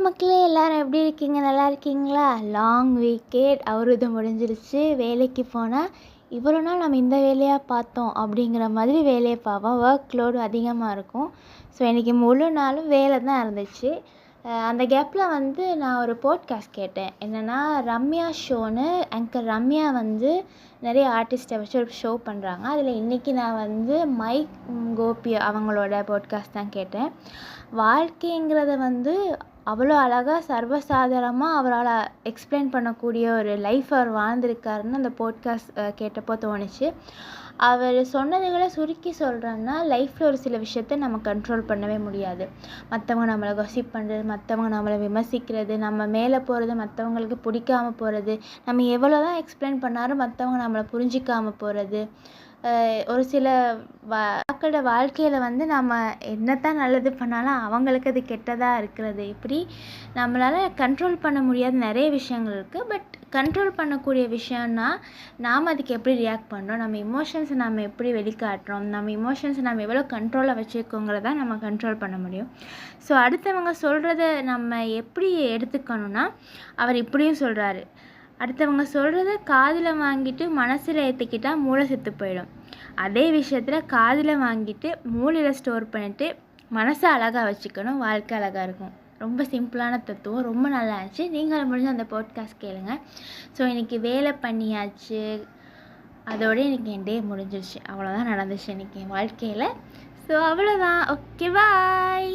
மக்களே எல்லாரும் எப்படி இருக்கீங்க? நல்லா இருக்கீங்களா? லாங் வீக்கெண்ட் இது முடிஞ்சிருச்சு. வேலைக்கு போனால் இவ்வளோ நாள் நம்ம இந்த வேலையாக பார்த்தோம் அப்படிங்கிற மாதிரி வேலையை பார்ப்போம். ஒர்க் லோடு அதிகமாக இருக்கும். ஸோ இன்றைக்கி முழு நாளும் வேலை தான் இருந்துச்சு. அந்த கேப்பில் நான் ஒரு போட்காஸ்ட் கேட்டேன். என்னென்னா ரம்யா ஷோன்னு ஆங்கர் ரம்யா நிறைய ஆர்டிஸ்ட்டை வச்சு ஒரு ஷோ பண்ணுறாங்க. அதில் இன்றைக்கி நான் மைக் கோபி அவங்களோட போட்காஸ்ட் தான் கேட்டேன். வாழ்க்கைங்கிறத அவ்வளோ அழகாக சர்வசாதாரணமாக அவரால் எக்ஸ்பிளைன் பண்ணக்கூடிய ஒரு லைஃப் அவர் வாழ்ந்திருக்காருன்னு அந்த போட்காஸ்ட் கேட்டப்போ தோணுச்சு. அவர் சொன்னதுகளை சுருக்கி சொல்கிறேன்னா, லைஃப்பில் ஒரு சில விஷயத்த நம்ம கண்ட்ரோல் பண்ணவே முடியாது. மற்றவங்க நம்மளை கொசிப் பண்ணுறது, மற்றவங்க நம்மளை விமர்சிக்கிறது, நம்ம மேலே போகிறது, மற்றவங்களுக்கு பிடிக்காமல் போகிறது, நம்ம எவ்வளோ தான் எக்ஸ்பிளைன் பண்ணாலும் மற்றவங்க நம்மளை புரிஞ்சிக்காமல் போகிறது, ஒரு சில மக்களோட வாழ்க்கையில் நம்ம என்னத்தான் நல்லது பண்ணாலும் அவங்களுக்கு அது கெட்டதாக இருக்கிறது, இப்படி நம்மளால் கண்ட்ரோல் பண்ண முடியாத நிறைய விஷயங்கள் இருக்குது. பட் கண்ட்ரோல் பண்ணக்கூடிய விஷயம்னா நாம் அதுக்கு எப்படி ரியாக்ட் பண்ணுறோம், நம்ம இமோஷன்ஸை நம்ம எப்படி வெளிக்காட்டுறோம், நம்ம இமோஷன்ஸை நம்ம எவ்வளோ கண்ட்ரோலில் வச்சுருக்கோங்கிறத நம்ம கண்ட்ரோல் பண்ண முடியும். ஸோ அடுத்தவங்க சொல்கிறத நம்ம எப்படி எடுத்துக்கணும்னா, அவர் இப்படியும் சொல்கிறாரு, அடுத்தவங்க சொல்கிறத காதில் வாங்கிட்டு மனசில் ஏற்றிக்கிட்டால் மூளை செத்து போயிடும். அதே விஷயத்தில் காதில் வாங்கிட்டு மூளையில் ஸ்டோர் பண்ணிவிட்டு மனசை அழகாக வச்சுக்கணும், வாழ்க்கை அழகாக இருக்கும். ரொம்ப சிம்பிளான தத்துவம், ரொம்ப நல்லா இருந்துச்சு. நீங்களும் முடிஞ்ச அந்த பாட்காஸ்ட் கேளுங்க. ஸோ இன்றைக்கி வேலை பண்ணியாச்சு, அதோடு எனக்கு என் டே முடிஞ்சிருச்சு. அவ்வளோதான் நடந்துச்சு இன்றைக்கி என் வாழ்க்கையில். ஸோ அவ்வளோதான். ஓகே, பாய்.